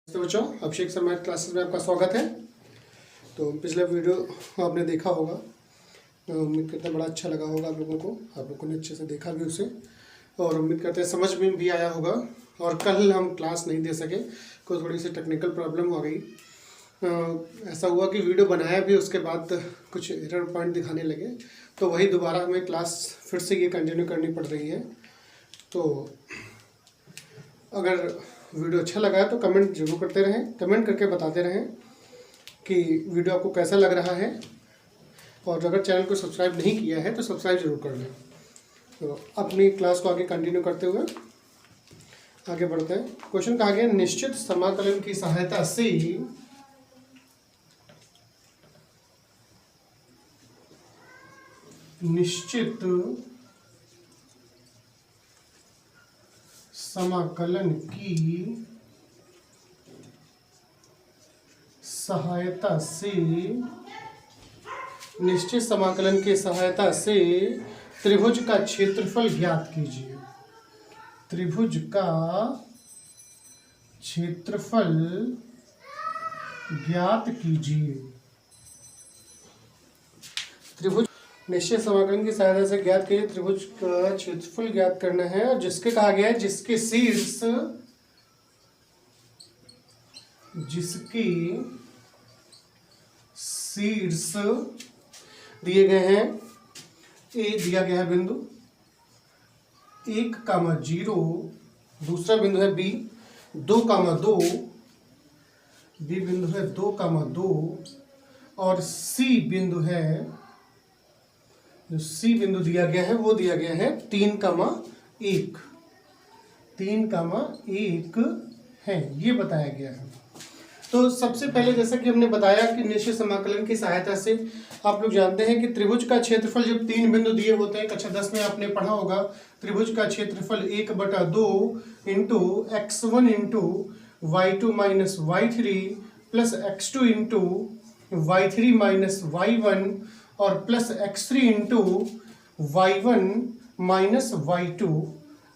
तो बच्चों, अभिषेक sir math classes में आपका स्वागत है। तो पिछला वीडियो आपने देखा होगा, तो उम्मीद करते हैं बड़ा अच्छा लगा होगा आप लोगों को। आप लोगों ने अच्छे से देखा भी उसे, और उम्मीद करते हैं समझ में भी आया होगा। और कल हम क्लास नहीं दे सके, कोई थोड़ी सी टेक्निकल प्रॉब्लम हो गई। ऐसा हुआ कि वीडियो बनाया भी, उसके बाद कुछ एरर पॉइंट दिखाने लगे, तो वही दोबारा हमें क्लास फिर से ये कंटिन्यू करनी पड़ रही है। तो अगर वीडियो अच्छा लगा है तो कमेंट जरूर करते रहें, कमेंट करके बताते रहें कि वीडियो आपको कैसा लग रहा है। और अगर चैनल को सब्सक्राइब नहीं किया है तो सब्सक्राइब जरूर कर लें। तो अपनी क्लास को आगे कंटिन्यू करते हुए आगे बढ़ते हैं। क्वेश्चन कहा गया, निश्चित समाकलन की सहायता से निश्चित समाकलन की सहायता से निश्चित समाकलन की सहायता से त्रिभुज का क्षेत्रफल ज्ञात कीजिए। त्रिभुज का क्षेत्रफल ज्ञात कीजिए। त्रिभुज निश्चित समाकलन की सहायता से ज्ञात कीजिए। त्रिभुज का क्षेत्रफल ज्ञात करना है, और जिसके कहा गया है जिसके शीर्ष दिए गए हैं। ए दिया गया है बिंदु 1,0, दूसरा बिंदु है बी 2,2, बी बिंदु है 2,2, और सी बिंदु है, जो सी बिंदु दिया गया है वो दिया गया है 3,1, 3,1 है, ये बताया गया है। तो सबसे पहले जैसा कि हमने बताया कि निश्चित समाकलन की सहायता से आप लोग जानते हैं कि त्रिभुज का क्षेत्रफल जब 3 बिंदु दिए होते हैं, कक्षा 10 में आपने पढ़ा होगा, त्रिभुज का क्षेत्रफल 1/2 into x1 into y2 minus y3 plus x2 into y3 minus y1 और plus x3 into y1 minus y2,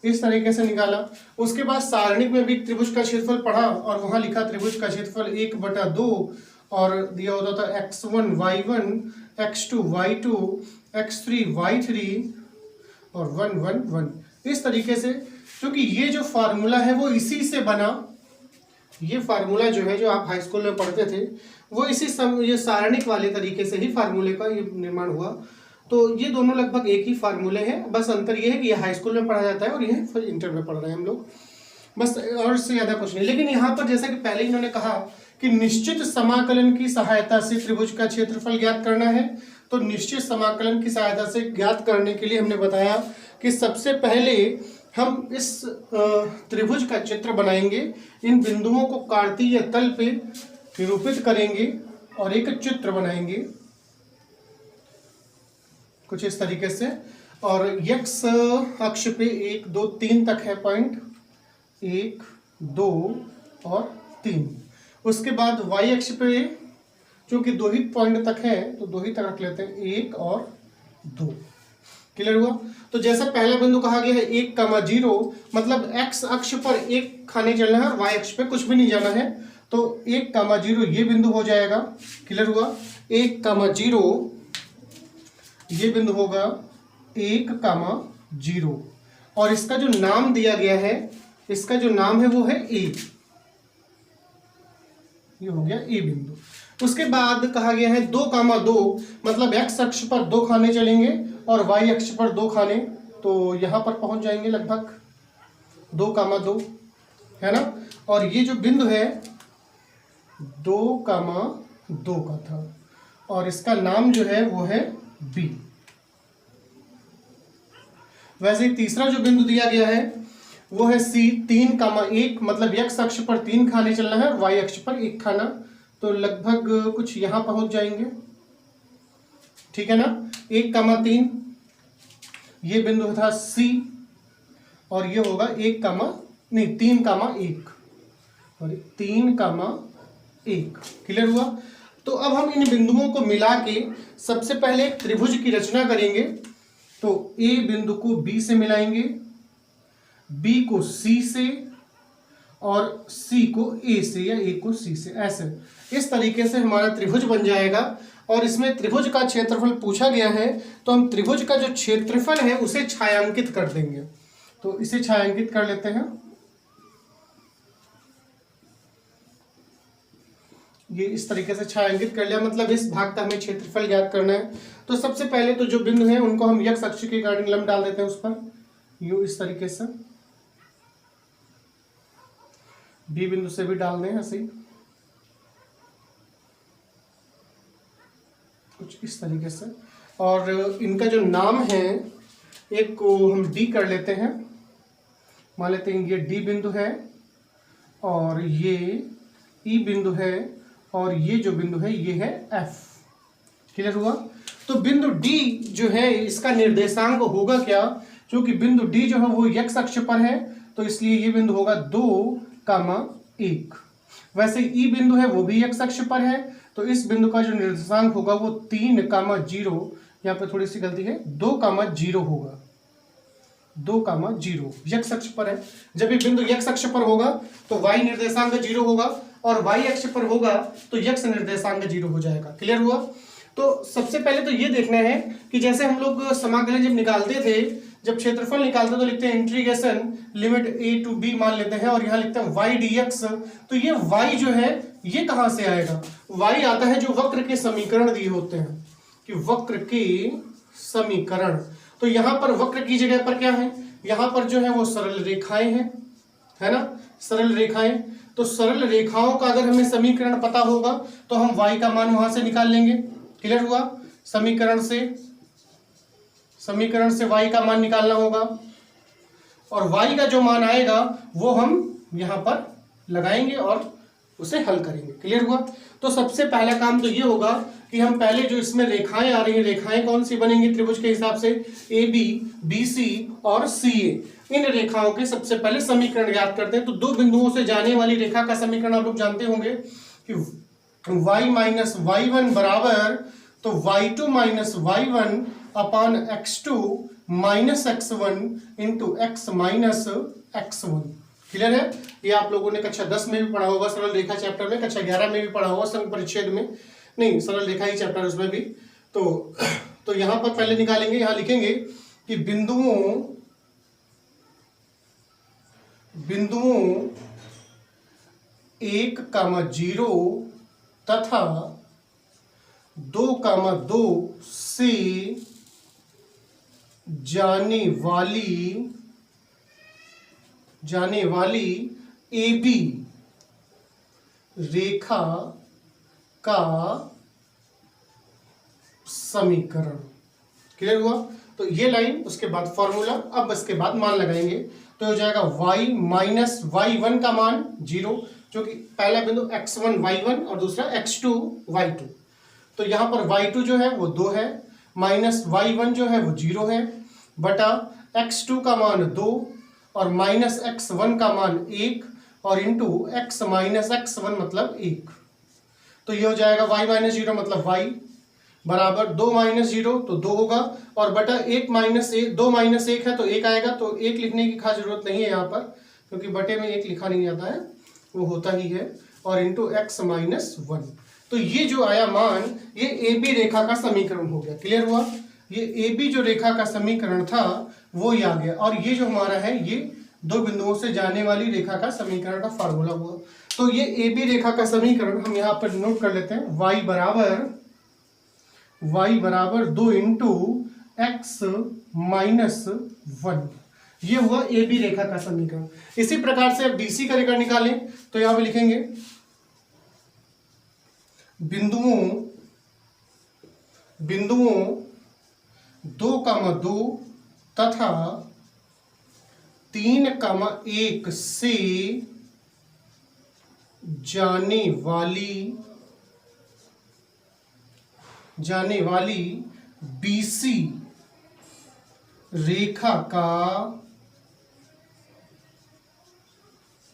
इस तरीके से निकाला। उसके बाद सारणिक में भी त्रिभुज का क्षेत्रफल पढ़ा, और वहां लिखा त्रिभुज का क्षेत्रफल 1/2, और दिया होता था x1 y1, x2 y2, x3 y3 और 1 1 1। इस तरीके से, क्योंकि ये जो फार्मूला है वो इसी से बना, ये फार्मूला जो है जो आप हाई स्कूल में पढ़ते थे वो इसी ये सारणिक वाले तरीके से ही फार्मूले का ये निर्माण हुआ। तो ये दोनों लगभग एक ही फार्मूले हैं, बस अंतर ये है कि ये हाई स्कूल में पढ़ा जाता है और ये फिर इंटर में पढ़ रहे हैं हम लोग, बस और से ज़्यादा कुछ नहीं। लेकिन यहाँ पर जैसा कि पहले इन्होंने कहा कि निश्चित समाकलन की सहायता से त्रिभुज का क्षेत्रफल ज्ञात करना है, तो निश्चित समाकलन की सहायता से ज्ञात करने के लिए हमने बताया कि सबसे पहले हम इस त्रिभुज का चित्र बनाएंगे, इन बिंदुओं को कार्तीय तल पे निरूपित करेंगे और एक चित्र बनाएंगे कुछ इस तरीके से। और x अक्ष पे 1 2 3 तक है पॉइंट, 1 2 और 3। उसके बाद y अक्ष पे चूंकि 2 ही पॉइंट तक है तो 2 ही तक रख लेते हैं, 1 और 2। क्लियर हुआ? तो जैसा पहला बिंदु कहा गया है 1,0, मतलब x अक्ष पर 1 खाने चलना है और y अक्ष पे कुछ भी नहीं जाना है, तो 1,0 ये बिंदु हो जाएगा। क्लियर हुआ? 1,0 ये बिंदु होगा 1,0, और इसका जो नाम दिया गया है, इसका जो नाम है वो है ए, ये हो गया ए बिंदु। उसके बाद कहा गया है 2,2, मतलब x अक्ष पर 2 खाने चलेंगे और y अक्ष पर 2 खाने, तो यहां पर पहुंच जाएंगे लगभग 2,2, है ना। और ये जो बिंदु है 2,2 का था, और इसका नाम जो है वो है B। वैसे ही तीसरा जो बिंदु दिया गया है वो है C, 3,1, मतलब x अक्ष पर 3 खाने चलना है और y अक्ष पर 1 खाना, तो लगभग कुछ यहां पहुंच जाएंगे, ठीक है ना। 1,3 ये बिंदु था C, और ये होगा 3,1 और 3,1। क्लियर हुआ? तो अब हम इन बिंदुओं को मिला के सबसे पहले एक त्रिभुज की रचना करेंगे। तो ए बिंदु को बी से मिलाएंगे, बी को सी से, और सी को ए से या ए को सी से, ऐसे इस तरीके से हमारा त्रिभुज बन जाएगा। और इसमें त्रिभुज का क्षेत्रफल पूछा गया है, तो हम त्रिभुज का जो क्षेत्रफल है उसे छायांकित कर देंगे। तो इसे छायांकित कर लेते हैं। ये इस तरीके से छायांकित कर लिया, मतलब इस भाग का हमें क्षेत्रफल ज्ञात करना है। तो सबसे पहले तो जो बिंदु है उनको हम x अक्ष के अकॉर्डिंग लंब डाल देते हैं उस पर, यूं इस तरीके से। बी बिंदु से भी डाल दें ऐसे ही, कुछ इस तरीके से। और इनका जो नाम है, एक को हम डी कर लेते हैं, मान लेते हैं ये डी बिंदु है और ये ई बिंदु है और ये जो बिंदु है ये है एफ। क्लियर हुआ? तो बिंदु डी जो है इसका निर्देशांक होगा क्या? क्योंकि बिंदु डी जो है वो x अक्ष पर है, तो इसलिए ये बिंदु होगा 2,1। वैसे ई बिंदु है वो भी x अक्ष पर है, तो इस बिंदु का जो निर्देशांक होगा वो 3,0, यहाँ पे थोड़ी सी गलती है, 2,0 होगा। 2,0 x अक्ष पर है। जब ये बिंदु x अक्ष पर होगा तो y निर्देशांक 0 होगा, और y अक्ष पर होगा तो x निर्देशांक 0 हो जाएगा। क्लियर हुआ? तो सबसे पहले तो ये देखना है कि जैसे हम लोग समाकलन जब निकालते थे, जब क्षेत्रफल निकालते तो लिखते हैं integration limit a to b मान लेते हैं, और यहाँ लिखते हैं y dx। तो ये y जो है ये कहाँ से आएगा? y आता है जो वक्र के समीकरण दिए होते हैं, कि वक्र के समीकरण। तो यहाँ पर वक्र की जगह पर क्या है? यहाँ पर जो है वो सरल रेखाएं हैं, है ना, सरल रेखाएं। तो सरल रेखाओं का अगर हमें समीकरण पता होगा तो हम y का मान वहां से निकाल लेंगे। क्लियर हुआ? समीकरण से y का मान निकालना होगा, और y का जो मान आएगा वो हम यहाँ पर लगाएंगे और उसे हल करेंगे। क्लियर हुआ? तो सबसे पहला काम तो ये होगा कि हम पहले जो इसमें रेखाएं आ रही हैं, रेखाएं कौन सी बनेंगी त्रिभुज के हिसाब से? ए बी, बी सी और सी ए। इन रेखाओं के सबसे पहले समीकरण ज्ञात करते हैं। तो दो बिंदुओं से जाने वाली रेखा का समीकरण आप लोग जानते होंगे कि y माइनस y1 बराबर, तो y2 minus y1 upon x2 minus x1 into x minus x1। Clear है? ये आप लोगों ने कक्षा 10 में भी पढ़ा होगा, सरल रेखा चैप्टर में, कक्षा 11 में भी पढ़ा होगा, संघ परिच्छेद में नहीं, सरल रेखा ही चैप्टर उसमें भी। तो यहां पर पहले निकालेंगे, यहां लिखेंगे कि बिंदुओं 1,0 तथा 2,2 से जाने वाली ए बी रेखा का समीकरण। क्लियर हुआ? तो ये लाइन, उसके बाद फॉर्मूला, अब इसके बाद मान लगाएंगे। तो हो जाएगा y माइनस y1 का मान 0, जो कि पहला बिंदु x1 y1 और दूसरा x2 y2। तो यहाँ पर y2 जो है वो 2 है, माइनस y1 जो है वो 0 है, बटा x2 का मान 2 और माइनस x1 का मान 1 और इंटू x माइनस x1 मतलब 1। तो ये हो जाएगा y माइनस 0 मतलब y बराबर 2 माइनस 0 तो 2 होगा, और बटा 1 माइनस 1, 2 माइनस 1 है तो 1 आएगा। तो 1 लिखने की खास जरूरत नहीं है यहाँ पर, क्योंकि बटे में 1 लिखा नहीं जाता है, वो होता ही है, और इंटू x माइनस 1। तो ये जो आया मान, ये ए बी रेखा का समीकरण हो गया। क्लियर हुआ? ये ए बी जो रेखा का समीकरण था वो ही आ गया, और ये जो हमारा है ये दो बिंदुओं से जाने वाली रेखा का समीकरण का फार्मूला हुआ। तो ये ए बी रेखा का समीकरण हम यहाँ पर नोट कर लेते हैं, y बराबर 2 इंटू एक्स माइनस 1। ये हुआ ए बी रेखा का समीकरण। इसी प्रकार से अब बी सी का रेखा निकालें, तो यहाँ पे लिखेंगे बिंदुओं 2,2 तथा 3,1 से जाने वाली बीसी रेखा का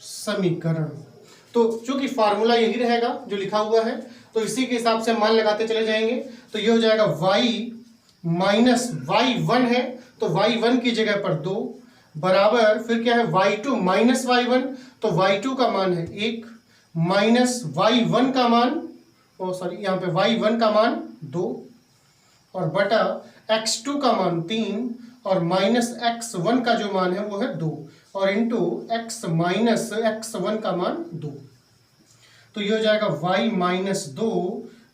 समीकरण। तो चूंकि फार्मूला यही रहेगा जो लिखा हुआ है, तो इसी के हिसाब से मान लगाते चले जाएंगे। तो ये हो जाएगा y माइनस y1 है, तो y1 की जगह पर 2 बराबर, फिर क्या है y2 माइनस y1, तो y2 का मान है 1 माइनस y1 का मान, यहाँ पे y1 का मान 2 और बटा x2 का मान 3 और माइनस x1 का जो मान है वो है 2 और इंटू x माइनस x1 का मान 2। तो ये हो जाएगा y माइनस 2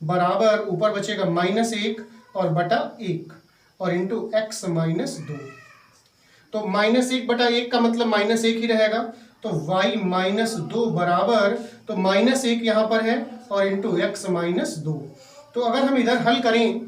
बराबर ऊपर बचेगा -1 और बटा 1 और इंटू x माइनस 2। तो -1 बटा 1 का मतलब -1 ही रहेगा, तो y माइनस 2 बराबर, तो -1 यहाँ पर है और इंटू x माइनस 2। तो अगर हम इधर हल करें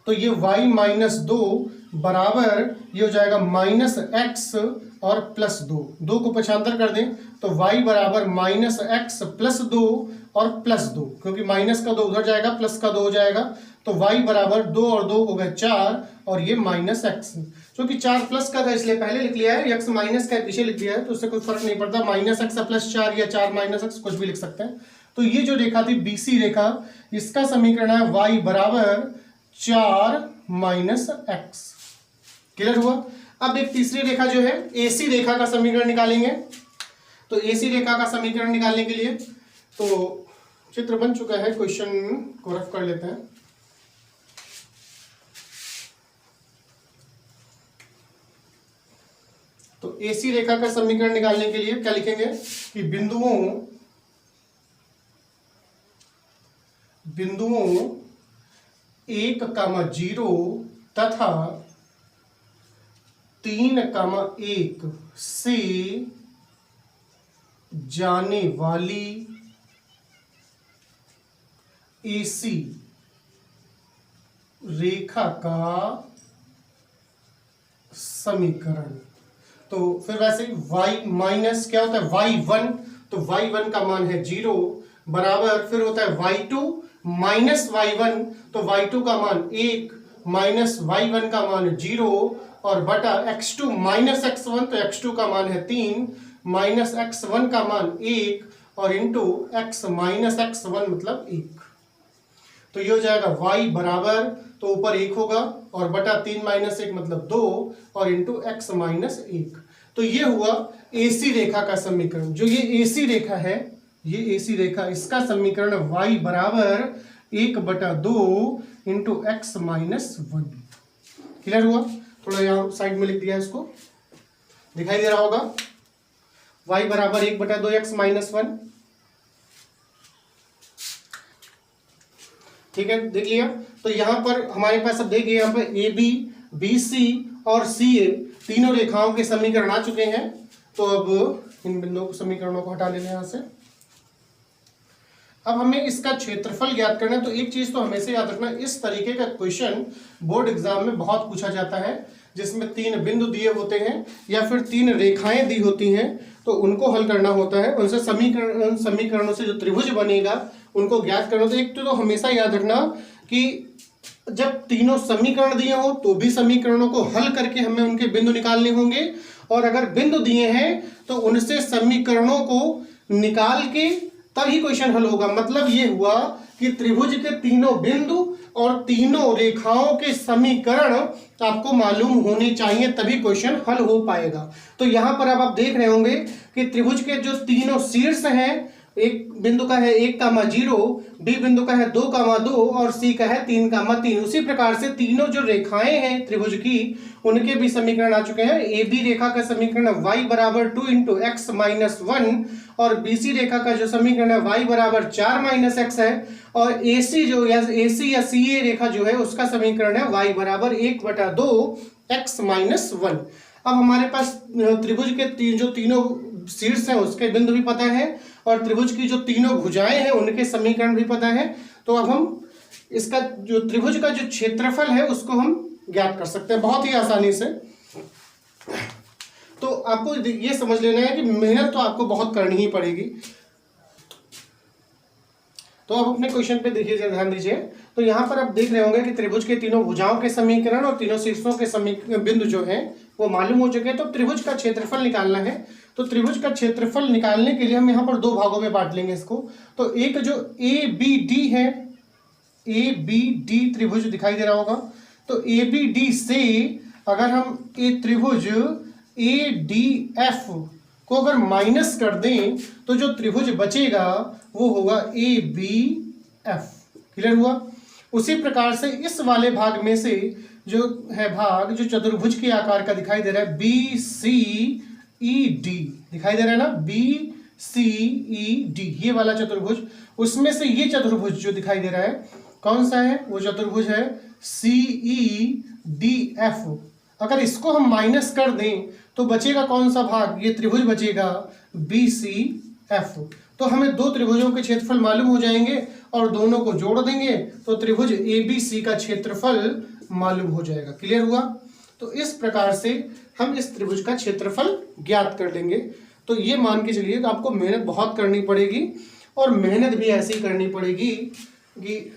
तो ये y माइनस 2 बराबर ये हो जाएगा -x और +2 को पक्षांतर कर दें तो y बराबर -x +2 और +2, क्योंकि माइनस का 2 उधर जाएगा प्लस का 2 हो जाएगा, तो y बराबर 2 और 2 हो गए 4 और ये -x, क्योंकि 4 प्लस का था इसलिए पहले लिख लिया है, x माइनस का पीछे लिख दिया है, तो उससे कोई फर्क नहीं पड़ता, -x +4 या 4 -x कुछ भी लिख सकते हैं। तो ये जो रेखा थी BC रेखा, इसका समीकरण है y बराबर 4 -x। क्लियर हुआ। अब एक तीसरी रेखा जो है AC रेखा का समीकरण निकालेंगे। तो AC रेखा का समीकरण निकालने के लिए तो चित्र बन चुका है, क्वेश्चन को रफ कर लेते हैं। तो AC रेखा का समीकरण निकालने के लिए क्या लिखेंगे कि बिंदुओं 1,0 तथा 3,1 से जाने वाली AC रेखा का समीकरण। तो फिर वैसे y माइनस क्या होता है y1, तो y1 का मान है 0 बराबर, फिर होता है y2 माइनस y1, तो y2 का मान 1 माइनस y1 का मान 0 और बटा x2 माइनस x1, तो x2 का मान है 3 माइनस x1 का मान 1 और इंटू x माइनस x1 मतलब 1। तो ये हो जाएगा y बराबर, तो ऊपर 1 होगा और बटा 3 माइनस 1 मतलब 2 और इंटू x माइनस 1। तो ये हुआ AC रेखा का समीकरण। जो ये AC रेखा है, ये AC रेखा, इसका समीकरण y बराबर 1/2 इंटू x माइनस 1। क्लियर हुआ। थोड़ा यहाँ साइड में लिख दिया है, इसको दिखाई दे रहा होगा। y बराबर 1/2 x माइनस 1। ठीक है, देख लिया। तो यहाँ पर हमारे पास अब देखिए, यहाँ पर AB, BC और CA तीनों रेखाओं के समीकरण आ चुके हैं। तो अब इन बिंदुओं को, समीकरणों को हटा लेना यहाँ से। अब हमें इसका क्षेत्रफल ज्ञात करना है। तो एक चीज तो हमेशा याद रखना, इस तरीके का क्वेश्चन बोर्ड एग्जाम में बहुत पूछा जाता है, जिसमें 3 बिंदु दिए होते हैं या फिर 3 रेखाएं दी होती हैं, तो उनको हल करना होता है। उनसे समीकरणों से जो त्रिभुज बनेगा उनको ज्ञात करना। तो एक तो हमेशा याद रखना कि जब तीनों समीकरण दिए हो तो भी समीकरणों को हल करके हमें उनके बिंदु निकालने होंगे, और अगर बिंदु दिए हैं तो उनसे समीकरणों को निकाल के तभी क्वेश्चन हल होगा। मतलब ये हुआ कि त्रिभुज के तीनों बिंदु और तीनों रेखाओं के समीकरण आपको मालूम होने चाहिए, तभी क्वेश्चन हल हो पाएगा। तो यहां पर अब आप देख रहे होंगे कि त्रिभुज के जो तीनों शीर्ष हैं, एक बिंदु का है 1,0, बी बिंदु का है 2,2 और सी का है 3,3। उसी प्रकार से तीनों जो रेखाएं हैं त्रिभुज की, उनके भी समीकरण आ चुके हैं। ए बी रेखा का समीकरण y बराबर 2 इंटू एक्स माइनस 1 और BC रेखा का जो समीकरण है y बराबर 4 - x है, और AC जो AC या CA रेखा जो है उसका समीकरण है y बराबर 1/2 x माइनस 1। अब हमारे पास त्रिभुज के जो तीनों शीर्ष हैं उसके बिंदु भी पता है, और त्रिभुज की जो तीनों भुजाएं हैं उनके समीकरण भी पता है। तो अब हम इसका जो त्रिभुज का जो क्षेत्रफल है उसको हम ज्ञात कर सकते हैं बहुत ही आसानी से। तो आपको ये समझ लेना है कि मेहनत तो आपको बहुत करनी ही पड़ेगी। तो अब अपने क्वेश्चन पे देखिए, ध्यान दीजिए। तो यहाँ पर आप देख रहे होंगे कि त्रिभुज के तीनों भुजाओं के समीकरण और तीनों शीर्षों के बिंदु जो हैं वो मालूम हो चुके हैं। तो त्रिभुज का क्षेत्रफल निकालना है। तो त्रिभुज का क्षेत्रफल निकालने के लिए हम यहाँ पर 2 भागों में बांट लेंगे इसको। तो एक जो ABD है, ABD त्रिभुज दिखाई दे रहा होगा। तो ABD से अगर हम त्रिभुज ADF को अगर माइनस कर दें तो जो त्रिभुज बचेगा वो होगा ABF। क्लियर हुआ? उसी प्रकार से इस वाले भाग में से जो है भाग जो चतुर्भुज के आकार का दिखाई दे रहा है BCED, दिखाई दे रहा है ना, BCED, ये वाला चतुर्भुज, उसमें से ये चतुर्भुज जो दिखाई दे रहा है कौन सा है? वो चतुर्भुज है CEDF। अगर इसको हम माइनस कर दें तो बचेगा कौन सा भाग? ये त्रिभुज बचेगा BCF। तो हमें दो त्रिभुजों के क्षेत्रफल मालूम हो जाएंगे और दोनों को जोड़ देंगे तो त्रिभुज ABC का क्षेत्रफल मालूम हो जाएगा। क्लियर हुआ? तो इस प्रकार से हम इस त्रिभुज का क्षेत्रफल ज्ञात कर लेंगे। तो ये मान के चलिए आपको मेहनत बहुत करनी पड़ेगी और मेहनत भी ऐसी करनी पड़ेगी कि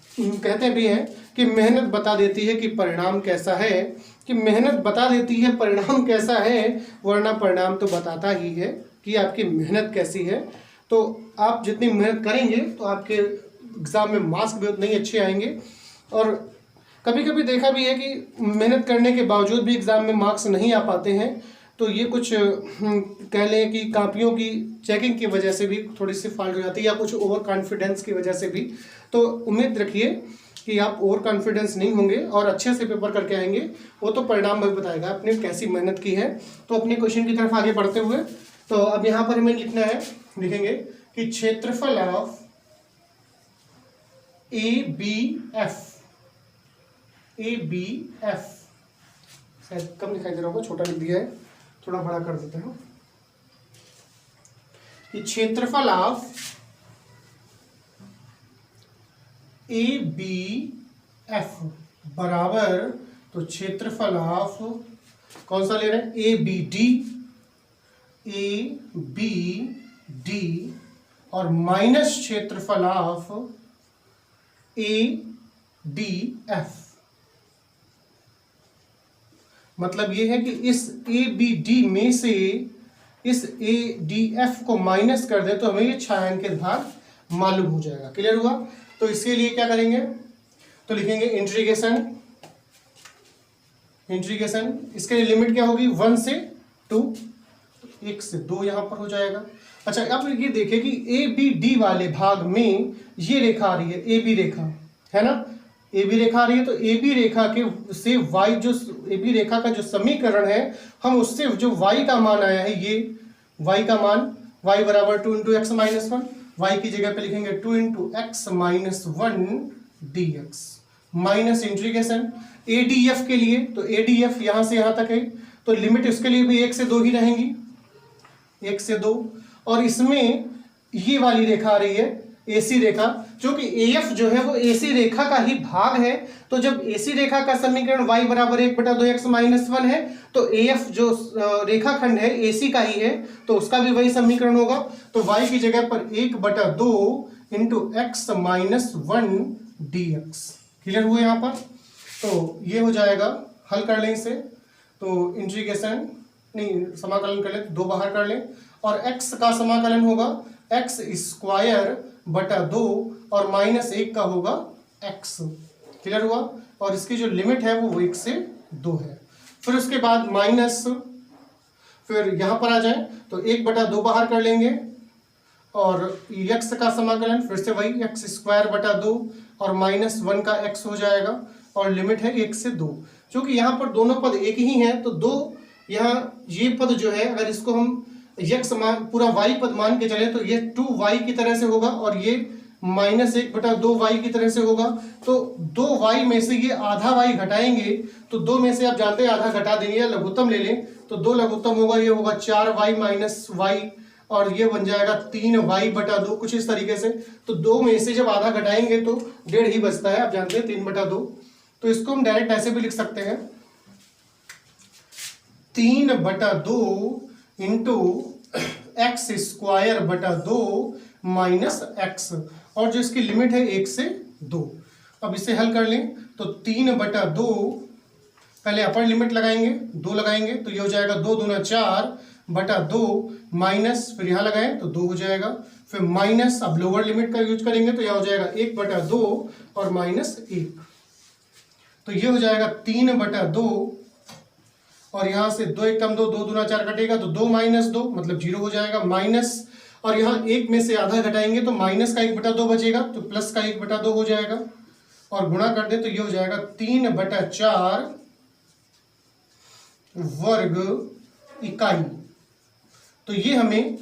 कहते भी हैं कि मेहनत बता देती है कि परिणाम कैसा है, कि मेहनत बता देती है परिणाम कैसा है, वरना परिणाम तो बताता ही है कि आपकी मेहनत कैसी है। तो आप जितनी मेहनत करेंगे तो आपके एग्ज़ाम में मार्क्स भी उतने ही अच्छे आएंगे। और कभी कभी देखा भी है कि मेहनत करने के बावजूद भी एग्ज़ाम में मार्क्स नहीं आ पाते हैं। तो ये कुछ कह लें कि कापियों की चेकिंग की वजह से भी थोड़ी सी फॉल्ट हो जाती है या कुछ ओवर कॉन्फिडेंस की वजह से भी। तो उम्मीद रखिए कि आप ओवर कॉन्फिडेंस नहीं होंगे और अच्छे से पेपर करके आएंगे। वो तो परिणाम भी बताएगा आपने कैसी मेहनत की है। तो अपने क्वेश्चन की तरफ आगे बढ़ते हुए तो अब यहाँ पर हमें लिखना है, लिखेंगे कि क्षेत्रफल ऑफ ABF शायद कम दिखाई दे रहा होगा, छोटा लिख दिया है, थोड़ा बड़ा कर देते हैं कि क्षेत्रफल ऑफ ABF बराबर, तो क्षेत्रफल ऑफ कौन सा ले रहे हैं? ABD और माइनस क्षेत्रफल ऑफ ADF। मतलब ये है कि इस ABD में से इस ADF को माइनस कर दे तो हमें ये छायांकित भाग मालूम हो जाएगा। क्लियर हुआ? तो इसके लिए क्या करेंगे? तो लिखेंगे इंटीग्रेशन। इसके लिए लिमिट क्या होगी? 1 से 2, 1 से 2 यहाँ पर हो जाएगा। अच्छा, अब ये देखिए कि ABD वाले भाग में ये रेखा आ रही है, AB रेखा है ना, AB रेखा आ रही है। तो AB रेखा के से y, जो AB रेखा का जो समीकरण है, हम उससे जो y का मान आया है, ये y का मान y बराबर 2 × x - 1, y की जगह पे लिखेंगे 2 × x - 1 dx minus integration ADF के लिए। तो ADF यहाँ से यहाँ तक है, तो लिमिट इसके लिए भी 1 से 2 ही रहेंगी, 1 से 2। और इसमें ये वाली रेखा आ रही है AC रेखा, जो कि AF जो है वो AC रेखा का ही भाग है। तो जब AC रेखा का समीकरण y बराबर 1/2x - 1 है, तो AF जो रेखाखंड है AC का ही है, तो उसका भी वही समीकरण होगा। तो y की जगह पर 1/2 × x - 1 dx। क्लियर हुआ यहाँ पर? तो ये हो जाएगा, हल कर लें इसे, तो इंटीग्रेशन नहीं, समाकलन कर लें, 2 बाहर कर लें और x का समाकलन होगा x² बटा 2 और -1 का होगा x। क्लियर हुआ? और इसकी जो लिमिट है वो 1 से 2 है। फिर उसके बाद माइनस, फिर यहाँ पर आ जाए तो 1/2 बाहर कर लेंगे और x का समाकलन फिर से वही x² बटा 2 और -1 का x हो जाएगा और लिमिट है 1 से 2। क्योंकि यहाँ पर दोनों पद एक ही हैं तो 2 यहाँ ये पद जो है, अगर इसको हम x मान पूरा y पद मान के चले तो ये 2y की तरह से होगा और ये -1/2y की तरह से होगा। तो 2y में से ये आधा y घटाएंगे तो 2 में से आप जानते हैं आधा घटा देंगे या लघुत्तम ले लें तो 2 लघुत्तम होगा, ये होगा 4y - y और ये बन जाएगा 3y/2, कुछ इस तरीके से। तो 2 में से जब आधा घटाएंगे तो 1.5 ही बचता है, आप जानते हैं 3/2। तो इसको हम डायरेक्ट ऐसे भी लिख सकते हैं 3/2 × x² - 2 x, और जो इसकी लिमिट है 1 से 2। अब इसे हल कर लें तो 3/2, पहले अपर लिमिट लगाएंगे, 2 लगाएंगे तो ये हो जाएगा 2 दूना 4/2 माइनस, फिर यहाँ लगाएं तो 2 हो जाएगा, फिर माइनस, अब लोअर लिमिट का यूज करेंगे तो यहाँ हो जाएगा 1/2 और -1। तो ये हो जाएगा 3/2 और यहाँ से 2 एक कम 2, 2 दूना 4 कटेगा तो 2 माइनस 2 मतलब 0 हो जाएगा, माइनस, और यहाँ 1 में से आधा घटाएंगे तो माइनस का 1/2 बचेगा, तो प्लस का 1/2 हो जाएगा, और गुणा कर दे तो ये हो जाएगा 3/4 वर्ग इकाई। तो ये हमें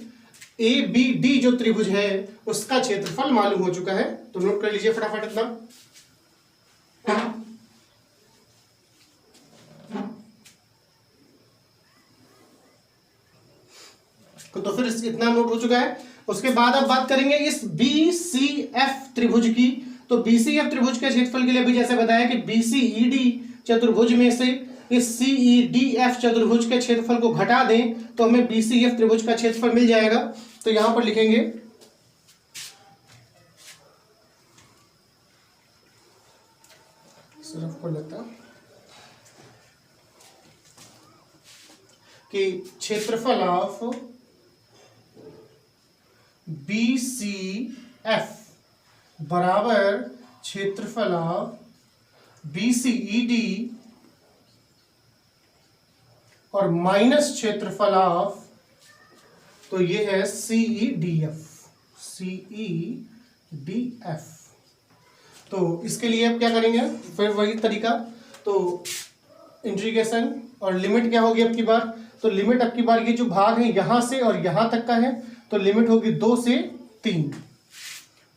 ABD जो त्रिभुज है उसका क्षेत्रफल मालूम हो चुका है। तो नोट कर लीजिए फटाफट इतना। तो फिर इतना नोट हो चुका है। उसके बाद अब बात करेंगे इस BCF त्रिभुज की। तो BCF त्रिभुज के क्षेत्रफल के लिए भी जैसे बताया कि BCED चतुर्भुज में से इस CEDF चतुर्भुज के क्षेत्रफल को घटा दें तो हमें BCF त्रिभुज का क्षेत्रफल मिल जाएगा। तो यहां पर लिखेंगे सिर्फ को लगता कि क्षेत्रफल ऑफ BCF बराबर क्षेत्रफल ऑफ BCED और माइनस क्षेत्रफल ऑफ, तो ये है CEDF। तो इसके लिए अब क्या करेंगे, फिर वही तरीका, तो इंटीग्रेशन और लिमिट क्या होगी अब की बार। तो लिमिट अब की बार ये जो भाग है यहां से और यहां तक का है, तो लिमिट होगी 2 से 3,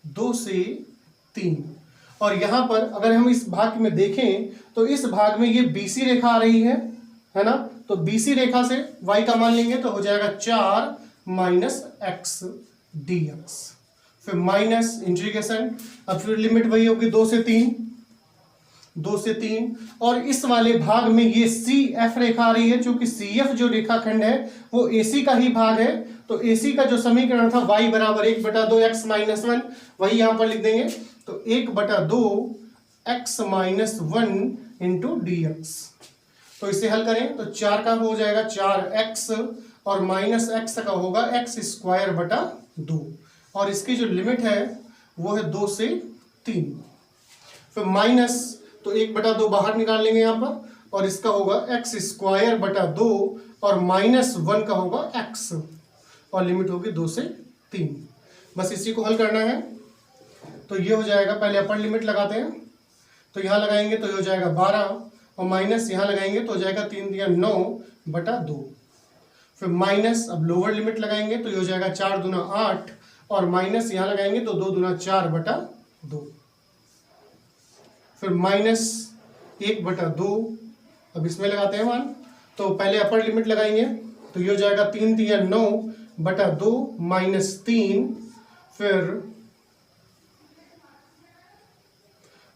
2 से 3। और यहां पर अगर हम इस भाग में देखें तो इस भाग में ये BC रेखा आ रही है ना, तो BC रेखा से y का मान लेंगे तो हो जाएगा 4 माइनस x dx, फिर माइनस इंटीग्रेशन, अब फिर लिमिट वही होगी 2 से 3, 2 से 3। और इस वाले भाग में ये CF रेखा आ रही है, क्योंकि CF जो रेखाखंड है वो AC का ही भाग है, तो AC का जो समीकरण था y बराबर 1/2 x माइनस 1, वही यहां पर लिख देंगे। तो 1/2 x माइनस 1 इंटू dx। तो इसे हल करें तो 4 का हो जाएगा 4x और माइनस x का होगा x²/2, और इसकी जो लिमिट है वो है 2 से 3। फिर माइनस, तो 1/2 बाहर निकाल लेंगे यहाँ पर, और इसका होगा x²/2 और माइनस 1 का होगा x, और लिमिट होगी 2 से 3। बस इसी को हल करना है। तो ये हो जाएगा, पहले अपर लिमिट लगाते हैं, तो यहाँ लगाएंगे तो ये हो जाएगा 12, और माइनस यहाँ लगाएंगे तो हो जाएगा 3 × 9/2। फिर माइनस, अब लोअर लिमिट लगाएंगे तो ये हो जाएगा 4 दूना 8, और माइनस यहाँ लगाएंगे तो 2 दूना 4/2। फिर माइनस 1/2, अब इसमें लगाते हैं मान, तो पहले अपर लिमिट लगाएंगे तो ये हो जाएगा 3 × 9/2 माइनस 3, फिर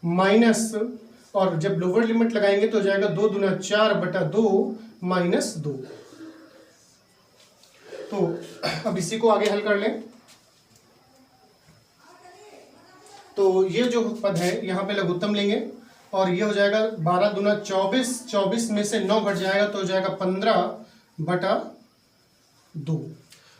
माइनस, और जब लोअर लिमिट लगाएंगे तो हो जाएगा 2 दूना 4/2 माइनस 2। तो अब इसी को आगे हल कर लें। तो ये जो पद है यहाँ पे लघुत्तम लेंगे, और ये हो जाएगा 12 दूना 24, 24 में से 9 घट जाएगा तो हो जाएगा 15/2।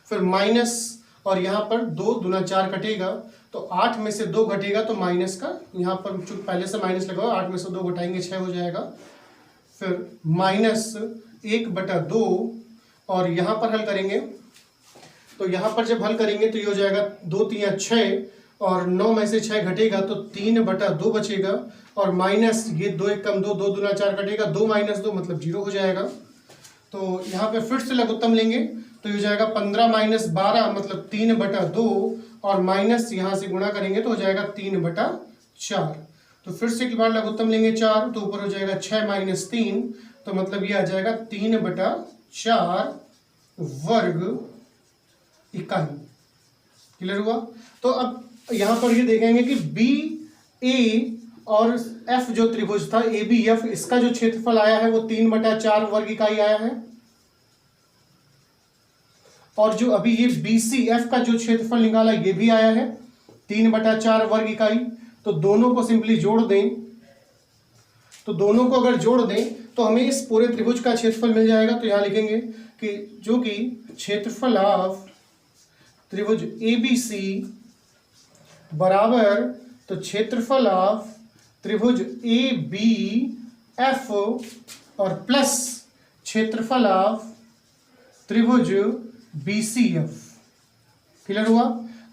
फिर माइनस, और यहाँ पर 2 दूना 4 कटेगा तो 8 में से 2 घटेगा तो माइनस का, यहाँ पर चूंकि पहले से माइनस लगा हुआ, 8 में से 2 घटाएंगे 6 हो जाएगा। फिर माइनस 1/2, और यहाँ पर हल करेंगे तो यहाँ पर जब हल करेंगे तो ये हो जाएगा 2 × 6, और 9 में से 6 घटेगा तो 3/2 बचेगा, और माइनस ये 2 एक कम 2, 2 दूना 4 कटेगा, 2 माइनस 2 मतलब 0 हो जाएगा। तो यहाँ पे फिर से लघुत्तम लेंगे तो ये हो जाएगा 15 माइनस 12 मतलब 3/2, और माइनस यहाँ से गुणा करेंगे तो हो जाएगा 3/4। तो फिर से एक बार लघुत्तम लेंगे 4, तो ऊपर हो जाएगा 6 माइनस 3, तो मतलब ये आ जाएगा 3/4 वर्ग इकाई। क्लियर हुआ। तो अब यहाँ पर ये देखेंगे कि BA और F जो त्रिभुज था ABF, इसका जो क्षेत्रफल आया है वो 3/4 वर्ग इकाई आया है, और जो अभी ये BCF का जो क्षेत्रफल निकाला ये भी आया है 3/4 वर्ग इकाई। तो दोनों को सिंपली जोड़ दें, तो दोनों को अगर जोड़ दें तो हमें इस पूरे त्रिभुज का क्षेत्रफल मिल जाएगा। तो यहाँ लिखेंगे कि जो कि क्षेत्रफल ऑफ त्रिभुज ABC बराबर, तो क्षेत्रफल ऑफ त्रिभुज ABF और प्लस क्षेत्रफल ऑफ त्रिभुज BCF। क्लियर हुआ?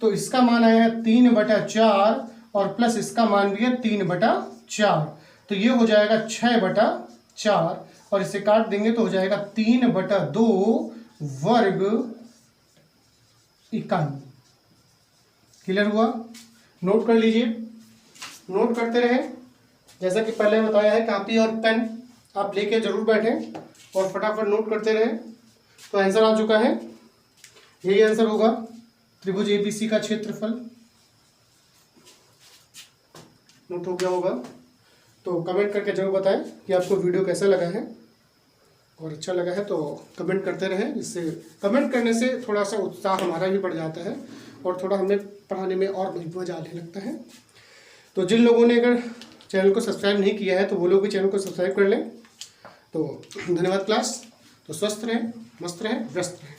तो इसका मान आया है 3/4 और प्लस इसका मान भी है 3/4, तो ये हो जाएगा 6/4 और इसे काट देंगे तो हो जाएगा 3/2 वर्ग इकाई। क्लियर हुआ? नोट कर लीजिए, नोट करते रहे। जैसा कि पहले बताया है, कापी और पेन आप लेके जरूर बैठें और फटाफट नोट करते रहे। तो आंसर आ चुका है, यही आंसर होगा त्रिभुज ABC का क्षेत्रफल। नोट हो गया होगा? तो कमेंट करके जरूर बताएं कि आपको वीडियो कैसा लगा है, और अच्छा लगा है तो कमेंट करते रहें। इससे कमेंट करने से थोड़ा सा उत्साह हमारा भी बढ़ जाता है और थोड़ा हमें पढ़ाने में और मज़ा आने लगता है। तो जिन लोगों ने अगर चैनल को सब्सक्राइब नहीं किया है तो वो लोग भी चैनल को सब्सक्राइब कर लें। तो धन्यवाद क्लास। तो स्वस्थ रहें, मस्त रहें, व्यस्त रहें।